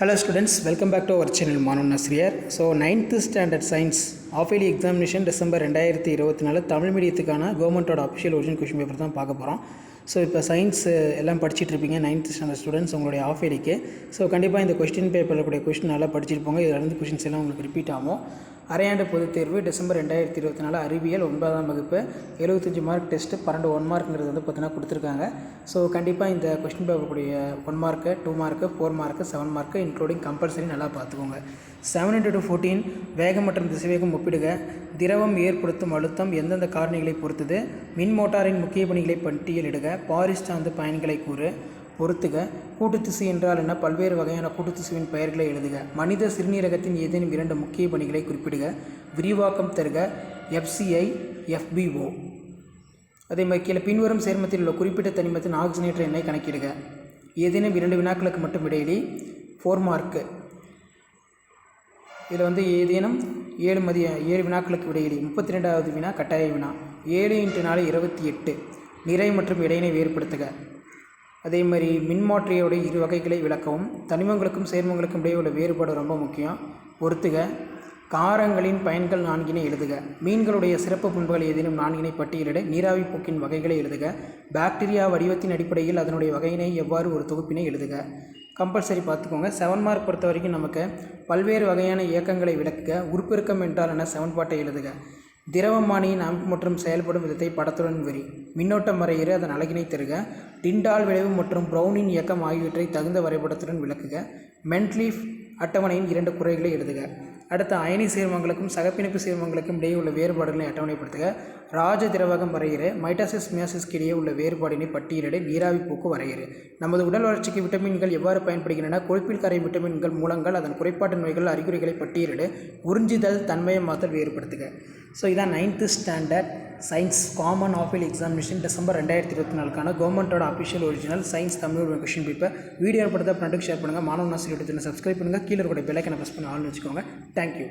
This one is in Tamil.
Hello students, welcome back to our channel Manu Nasriyar. So 9th standard science half-yearly examination December 2024 Tamil மீடியத்துக்கான கவர்மெண்ட்டோட அஃபிஷியல் ஒரிஜினல் கொஷின் பேப்பர் தான் பார்க்க போகிறோம். ஸோ இப்போ சயின்ஸ் எல்லாம் படிச்சுட்டு இருப்பீங்க 9th ஸ்டாண்டர்ட் ஸ்டூடெண்ட்ஸ் உங்களுடைய ஆஃப் இயர்லிக்கு. ஸோ கண்டிப்பாக இந்த கொஸ்டின் பேப்பரில் கூடிய கொஸ்டின் நல்லா படிச்சிருப்போங்க. இதில் இருந்து கொஷின்ஸ் எல்லாம் உங்களுக்கு ரிப்பீட் ஆகும். அரையாண்டு பொதுத் தேர்வு டிசம்பர் 2024 அறிவியல் 9ஆம் வகுப்பு 75 மார்க் டெஸ்ட்டு 12 1 மார்க்குங்கிறது வந்து பார்த்தீங்கன்னா கொடுத்துருக்காங்க. ஸோ கண்டிப்பாக இந்த கொஸ்டின் பேப்பருடைய 1 mark 2 mark 4 mark 7 mark including compulsory நல்லா பார்த்துக்கோங்க. 7x14 வேகம் மற்றும் திசைவேகம் ஒப்பிடுக. திரவம் ஏற்படுத்தும் அழுத்தம் எந்தெந்த காரணிகளை பொறுத்தது? மின் மோட்டாரின் முக்கிய பணிகளை பட்டியலிடுக. பாரிஸ் சார்ந்த பயன்களை கூறு. பொறுத்துக. கூட்டுத்திசு என்றால் என்ன? பல்வேறு வகையான கூட்டுத்திசுவின் பெயர்களை எழுதுக. மனித சிறுநீரகத்தின் ஏதேனும் 2 முக்கிய பணிகளை குறிப்பிடுக. விரிவாக்கம் தருக. FCI FBO. அதே மாதிரி கீழே பின்வரும் சேர்மத்தில் உள்ள குறிப்பிட்ட தனிமத்தின் ஆக்சிஜனேற்ற எண்ணை கணக்கிடுக. ஏதேனும் 2 வினாக்களுக்கு மட்டும் இடையிலி 4 மார்க்கு. இதில் வந்து ஏதேனும் 7 வினாக்களுக்கு இடையிலி 32வது வினா கட்டாய வினா. 7 × 4 28. நிறை மற்றும் இடையினை வேறுபடுத்துக. அதே மாதிரி மின்மாற்றியோட 2 வகைகளை விளக்கவும். தனிமங்களுக்கும் சேர்மங்களுக்கும் இடையே உள்ள வேறுபாடு ரொம்ப முக்கியம். பொறுத்துக. காரங்களின் பயன்கள் 4 எழுதுக. மீன்களுடைய சிறப்பு பண்புகள் ஏதேனும் 4 பட்டியலிட. நீராவி போக்கின் வகைகளை எழுதுக. பாக்டீரியா வடிவத்தின் அடிப்படையில் அதனுடைய வகையினை எவ்வாறு ஒரு தொகுப்பினை எழுதுக. கம்பல்சரி பார்த்துக்கோங்க. 7 மார்க் பொறுத்த வரைக்கும் நமக்கு பல்வேறு வகையான இயக்கங்களை விளக்குக. உருப்பெருக்கம் என்றால் என சமன்பாட்டை எழுதுக. திரவமானியின் அமைப்பு மற்றும் செயல்படும் விதத்தை படத்துடன் வரி. மின்னோட்டம் வரையிறு அதன் அலகினை தருக. டிண்டால் விளைவு மற்றும் ப்ரௌனின் இயக்கம் ஆகியவற்றை தகுந்த வரைபடத்துடன் விளக்குக. மென்ட்லீஃப் அட்டவணையின் 2 குறைகளை எழுதுக. அடுத்த அயனி சேர்மங்களுக்கும் சகப்பிணைப்பு சேர்மங்களுக்கும் இடையே உள்ள வேறுபாடுகளை அட்டவணைப்படுத்துக. ராஜ திரவகம் வரையிறு. மைட்டாசிஸ் மியாசிஸ்க்கு இடையே உள்ள வேறுபாடினை பட்டியலிட. நீராவி போக்கு வரையிறு. நமது உடல் வளர்ச்சிக்கு விட்டமின்கள் எவ்வாறு பயன்படுகின்றன? கொழுப்பில் கரை விட்டமின்கள் மூலங்கள் அதன் குறைபாட்டு நோய்கள் அறிகுறிகளை பட்டியலிட. உறிஞ்சுதல் தன்மயமாதல் வேறுபடுத்துக. ஸோ இதான் 9th standard science common of examination December 2024 கவர்மெண்ட்டோட official original science Tamil question paper. Video படுத்த ஃப்ரெண்டுக்கு ஷேர் பண்ணுங்கள். மாணவ நாசிரியர் சப்ஸ்கிரைப் பண்ணுங்கள். கீழே இருக்கிற பெல் ஐக்கனை ப்ரெஸ் பண்ணி ஆல்னு வச்சுக்கோங்க. தேங்க்யூ.